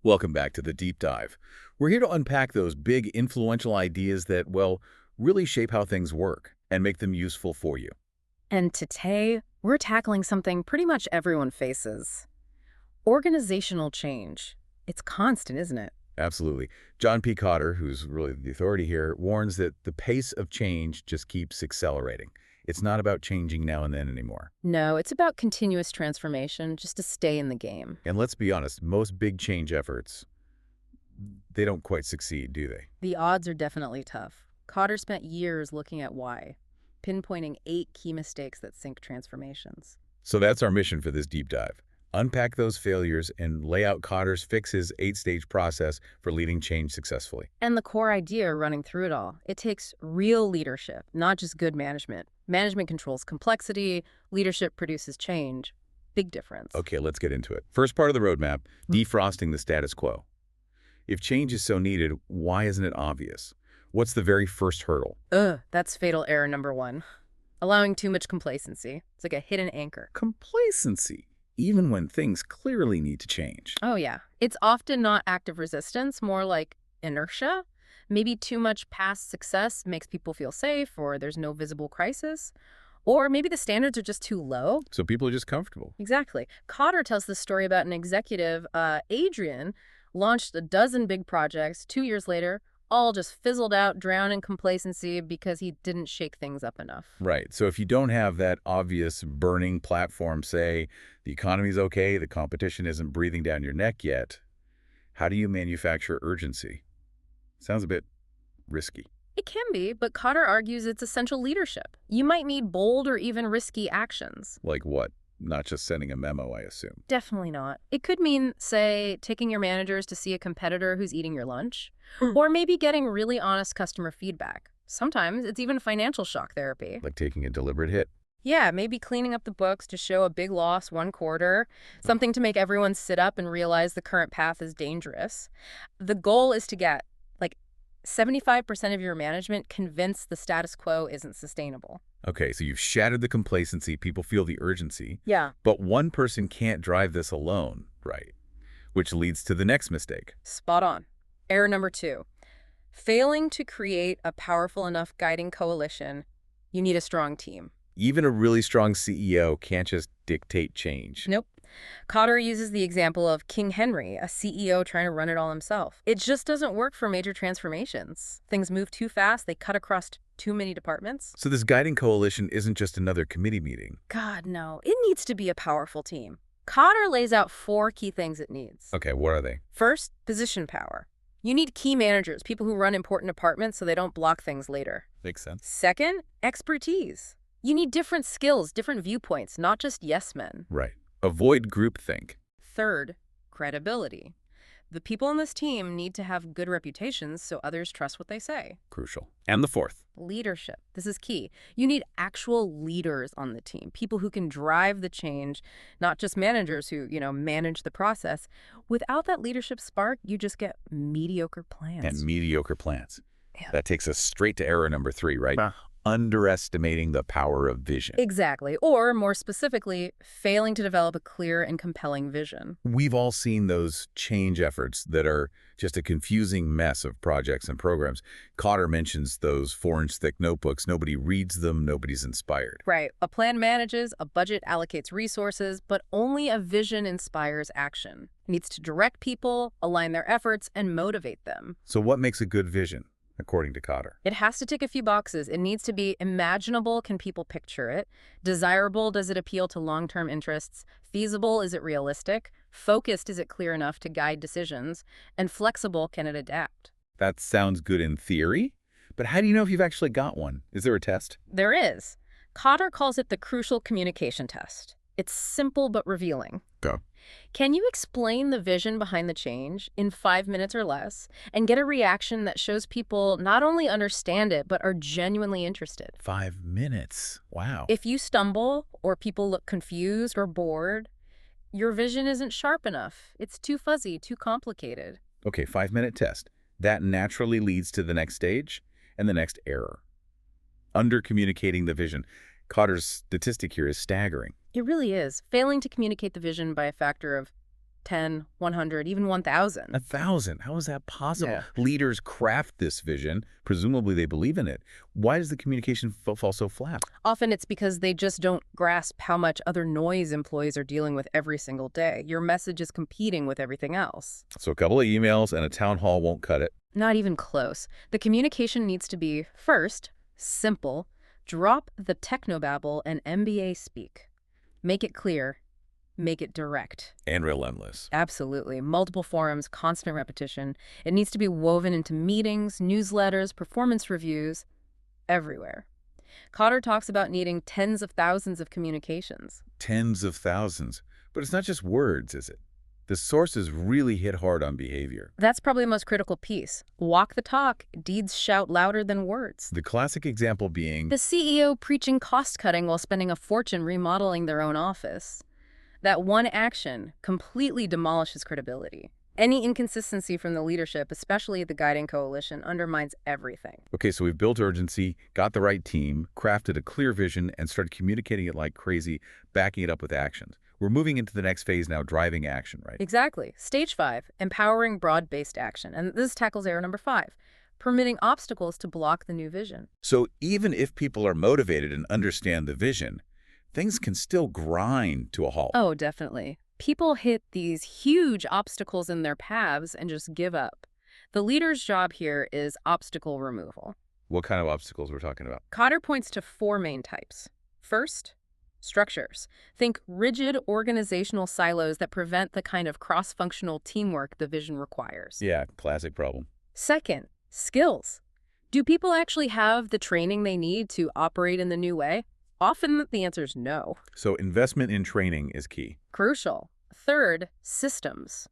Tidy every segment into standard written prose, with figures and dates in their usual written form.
Welcome back to the Deep Dive. We're here to unpack those big, influential ideas that, well, really shape how things work and make them useful for you. And today, we're tackling something pretty much everyone faces. Organizational change. It's constant, isn't it? Absolutely. John P. Kotter, who's really the authority here, warns that the pace of change just keeps accelerating. It's not about changing now and then anymore. No, it's about continuous transformation just to stay in the game. And let's be honest, most big change efforts, they don't quite succeed, do they? The odds are definitely tough. Kotter spent years looking at why, pinpointing 8 key mistakes that sink transformations. So that's our mission for this deep dive. Unpack those failures and lay out Kotter's fixes 8-stage process for leading change successfully. And the core idea running through it all, it takes real leadership, not just good management. Management controls complexity, leadership produces change. Big difference. Okay, let's get into it. First part of the roadmap, defrosting the status quo. If change is so needed, why isn't it obvious? What's the very first hurdle? That's fatal error number 1. Allowing too much complacency. It's like a hidden anchor. Complacency, even when things clearly need to change. Oh, yeah. It's often not active resistance, more like inertia. Maybe too much past success makes people feel safe, or there's no visible crisis. Or maybe the standards are just too low. So people are just comfortable. Exactly. Kotter tells this story about an executive, Adrian, launched a dozen big projects. 2 years later, all just fizzled out, drowned in complacency because he didn't shake things up enough. Right. So if you don't have that obvious burning platform, say the economy's okay, the competition isn't breathing down your neck yet, how do you manufacture urgency? Sounds a bit risky. It can be, but Kotter argues it's essential leadership. You might need bold or even risky actions. Like what? Not just sending a memo, I assume. Definitely not. It could mean, say, taking your managers to see a competitor who's eating your lunch, or maybe getting really honest customer feedback. Sometimes it's even financial shock therapy. Like taking a deliberate hit. Yeah, maybe cleaning up the books to show a big loss one quarter, something to make everyone sit up and realize the current path is dangerous. The goal is to get, 75% of your management convinced the status quo isn't sustainable. Okay, so you've shattered the complacency, people feel the urgency. Yeah. But one person can't drive this alone, right? Which leads to the next mistake. Spot on. Error number 2. Failing to create a powerful enough guiding coalition, you need a strong team. Even a really strong CEO can't just dictate change. Nope. Kotter uses the example of King Henry, a CEO trying to run it all himself. It just doesn't work for major transformations. Things move too fast, they cut across too many departments. So this guiding coalition isn't just another committee meeting. God, no. It needs to be a powerful team. Kotter lays out 4 key things it needs. Okay, what are they? First, position power. You need key managers, people who run important departments so they don't block things later. Makes sense. Second, expertise. You need different skills, different viewpoints, not just yes men. Right. Avoid groupthink. Third, credibility. The people in this team need to have good reputations so others trust what they say. Crucial. And the fourth. Leadership. This is key. You need actual leaders on the team, people who can drive the change, not just managers who, manage the process. Without that leadership spark, you just get mediocre plans. And mediocre plans. Yeah. That takes us straight to error number 3, right? Underestimating the power of vision. Exactly. Or, more specifically, failing to develop a clear and compelling vision. We've all seen those change efforts that are just a confusing mess of projects and programs. Kotter mentions those 4-inch thick notebooks. Nobody reads them. Nobody's inspired. Right. A plan manages, a budget allocates resources, but only a vision inspires action. It needs to direct people, align their efforts, and motivate them. So what makes a good vision, according to Kotter? It has to tick a few boxes. It needs to be imaginable. Can people picture it? Desirable. Does it appeal to long-term interests? Feasible. Is it realistic? Focused. Is it clear enough to guide decisions? And flexible. Can it adapt? That sounds good in theory, but how do you know if you've actually got one? Is there a test? There is. Kotter calls it the crucial communication test. It's simple but revealing. Go. Can you explain the vision behind the change in 5 minutes or less and get a reaction that shows people not only understand it, but are genuinely interested? 5 minutes. Wow. If you stumble or people look confused or bored, your vision isn't sharp enough. It's too fuzzy, too complicated. Okay, 5-minute test. That naturally leads to the next stage and the next error. Under-communicating the vision. Kotter's statistic here is staggering. It really is. Failing to communicate the vision by a factor of 10, 100, even 1,000. 1,000. How is that possible? Yeah. Leaders craft this vision. Presumably they believe in it. Why does the communication fall so flat? Often it's because they just don't grasp how much other noise employees are dealing with every single day. Your message is competing with everything else. So a couple of emails and a town hall won't cut it. Not even close. The communication needs to be, first, simple. Drop the technobabble and MBA speak. Make it clear. Make it direct. And relentless. Absolutely. Multiple forums, constant repetition. It needs to be woven into meetings, newsletters, performance reviews, everywhere. Kotter talks about needing tens of thousands of communications. Tens of thousands. But it's not just words, is it? The sources really hit hard on behavior. That's probably the most critical piece. Walk the talk. Deeds shout louder than words. The classic example being The CEO preaching cost-cutting while spending a fortune remodeling their own office. That one action completely demolishes credibility. Any inconsistency from the leadership, especially the guiding coalition, undermines everything. okay, so we've built urgency, got the right team, crafted a clear vision, and started communicating it like crazy, backing it up with actions. We're moving into the next phase now, driving action, right? Exactly. Stage 5, empowering broad-based action. And this tackles error number 5, permitting obstacles to block the new vision. So even if people are motivated and understand the vision, things can still grind to a halt. Oh, definitely. People hit these huge obstacles in their paths and just give up. The leader's job here is obstacle removal. What kind of obstacles we're talking about? Kotter points to 4 main types. First, structures. Think rigid organizational silos that prevent the kind of cross-functional teamwork the vision requires. Yeah, classic problem. Second, skills. Do people actually have the training they need to operate in the new way? Often the answer is no. So investment in training is key. Crucial. Third, systems.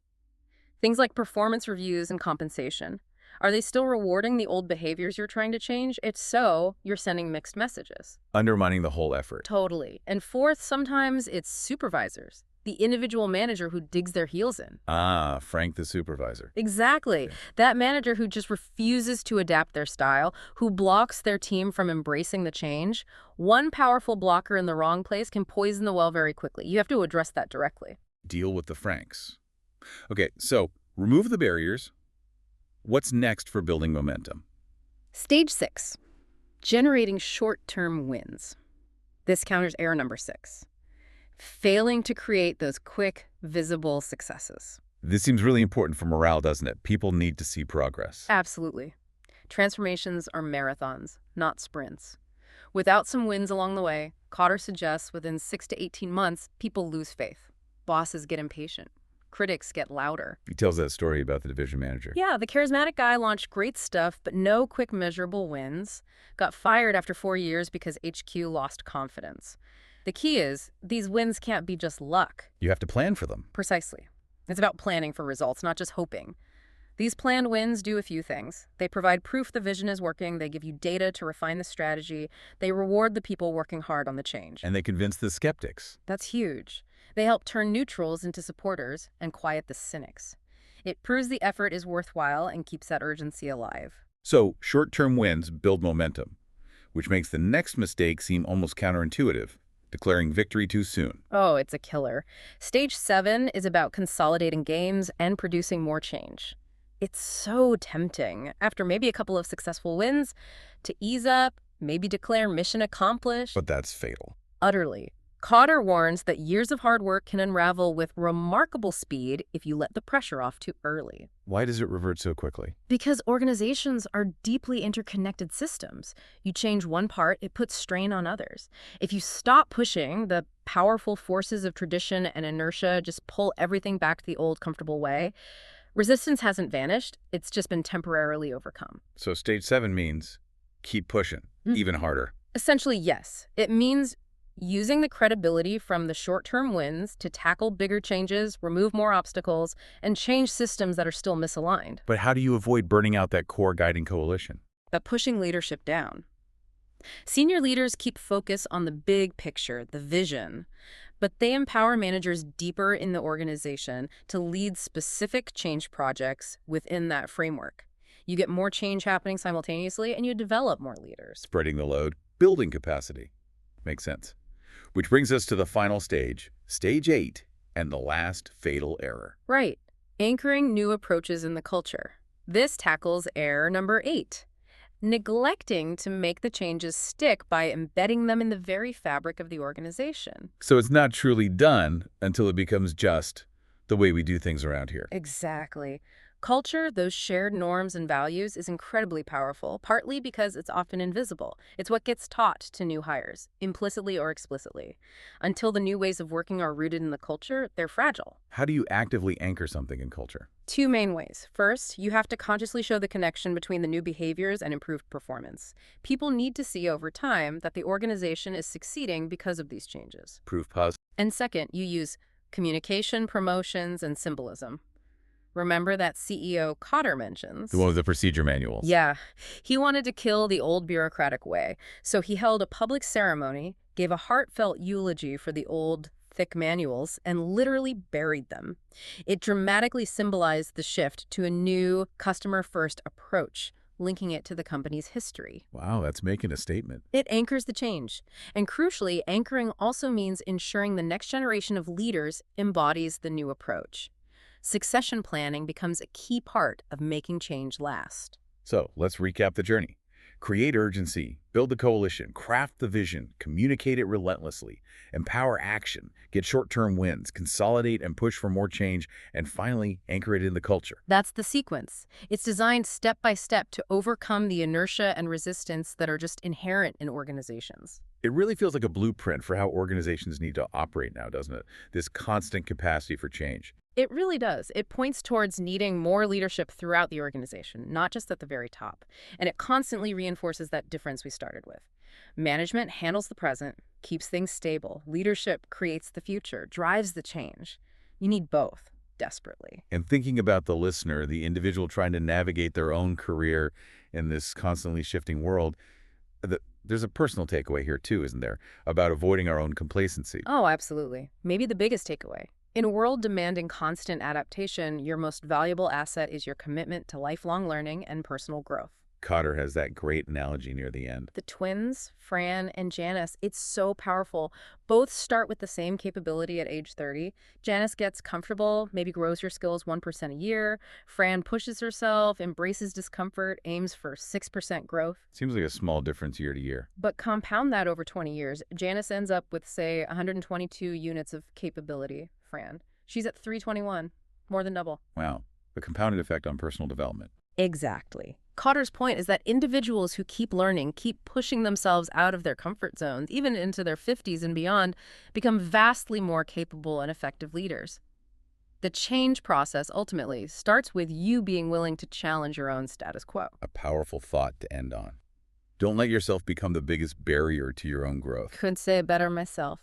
Things like performance reviews and compensation. Are they still rewarding the old behaviors you're trying to change? If so, you're sending mixed messages. Undermining the whole effort. Totally. And fourth, sometimes it's supervisors, the individual manager who digs their heels in. Ah, Frank the supervisor. Exactly. That manager who just refuses to adapt their style, who blocks their team from embracing the change. One powerful blocker in the wrong place can poison the well very quickly. You have to address that directly. Deal with the Franks. Okay, so remove the barriers. What's next for building momentum? Stage 6, generating short-term wins. This counters error number 6, failing to create those quick, visible successes. This seems really important for morale, doesn't it? People need to see progress. Absolutely. Transformations are marathons, not sprints. Without some wins along the way, Kotter suggests within 6 to 18 months, people lose faith. Bosses get impatient. Critics get louder. He tells that story about the division manager. Yeah, the charismatic guy launched great stuff, but no quick measurable wins. Got fired after 4 years because HQ lost confidence. The key is, these wins can't be just luck. You have to plan for them. Precisely. It's about planning for results, not just hoping. These planned wins do a few things. They provide proof the vision is working, they give you data to refine the strategy, they reward the people working hard on the change. And they convince the skeptics. That's huge. They help turn neutrals into supporters and quiet the cynics. It proves the effort is worthwhile and keeps that urgency alive. So short-term wins build momentum, which makes the next mistake seem almost counterintuitive, declaring victory too soon. Oh, it's a killer. Stage 7 is about consolidating gains and producing more change. It's so tempting, after maybe a couple of successful wins, to ease up, maybe declare mission accomplished. But that's fatal. Utterly. Kotter warns that years of hard work can unravel with remarkable speed if you let the pressure off too early. Why does it revert so quickly? Because organizations are deeply interconnected systems. You change one part, it puts strain on others. If you stop pushing, the powerful forces of tradition and inertia just pull everything back to the old comfortable way. Resistance hasn't vanished, it's just been temporarily overcome. So stage 7 means keep pushing, even harder. Essentially, yes. It means using the credibility from the short-term wins to tackle bigger changes, remove more obstacles, and change systems that are still misaligned. But how do you avoid burning out that core guiding coalition? But pushing leadership down. Senior leaders keep focus on the big picture, the vision, but they empower managers deeper in the organization to lead specific change projects within that framework. You get more change happening simultaneously, and you develop more leaders. Spreading the load, building capacity. Makes sense. Which brings us to the final stage, stage 8, And the last fatal error. Right. Anchoring new approaches in the culture. This tackles error number 8. Neglecting to make the changes stick by embedding them in the very fabric of the organization. So it's not truly done until it becomes just the way we do things around here. Exactly. Culture, those shared norms and values, is incredibly powerful, partly because it's often invisible. It's what gets taught to new hires, implicitly or explicitly. Until the new ways of working are rooted in the culture, they're fragile. How do you actively anchor something in culture? 2 main ways. First, you have to consciously show the connection between the new behaviors and improved performance. People need to see over time that the organization is succeeding because of these changes. Proof positive. And second, you use communication, promotions, and symbolism. Remember that CEO Kotter mentions? The one with the procedure manuals. Yeah. He wanted to kill the old bureaucratic way, so he held a public ceremony, gave a heartfelt eulogy for the old, thick manuals, and literally buried them. It dramatically symbolized the shift to a new, customer-first approach, linking it to the company's history. Wow, that's making a statement. It anchors the change. And crucially, anchoring also means ensuring the next generation of leaders embodies the new approach. Succession planning becomes a key part of making change last. So let's recap the journey. Create urgency, build the coalition, craft the vision, communicate it relentlessly, empower action, get short-term wins, consolidate and push for more change, and finally anchor it in the culture. That's the sequence. It's designed step by step to overcome the inertia and resistance that are just inherent in organizations. It really feels like a blueprint for how organizations need to operate now, doesn't it? This constant capacity for change. It really does. It points towards needing more leadership throughout the organization, not just at the very top. And it constantly reinforces that difference we started with. Management handles the present, keeps things stable. Leadership creates the future, drives the change. You need both, desperately. And thinking about the listener, the individual trying to navigate their own career in this constantly shifting world, there's a personal takeaway here too, isn't there, about avoiding our own complacency. Oh, absolutely. Maybe the biggest takeaway. In a world demanding constant adaptation, your most valuable asset is your commitment to lifelong learning and personal growth. Kotter has that great analogy near the end. The twins, Fran and Janice, it's so powerful. Both start with the same capability at age 30. Janice gets comfortable, maybe grows her skills 1% a year. Fran pushes herself, embraces discomfort, aims for 6% growth. Seems like a small difference year to year. But compound that over 20 years, Janice ends up with, say, 122 units of capability. Fran, she's at 321, more than double. Wow, the compounded effect on personal development. Exactly. Kotter's point is that individuals who keep learning, keep pushing themselves out of their comfort zones, even into their 50s and beyond, become vastly more capable and effective leaders. The change process ultimately starts with you being willing to challenge your own status quo. A powerful thought to end on. Don't let yourself become the biggest barrier to your own growth. Couldn't say it better myself.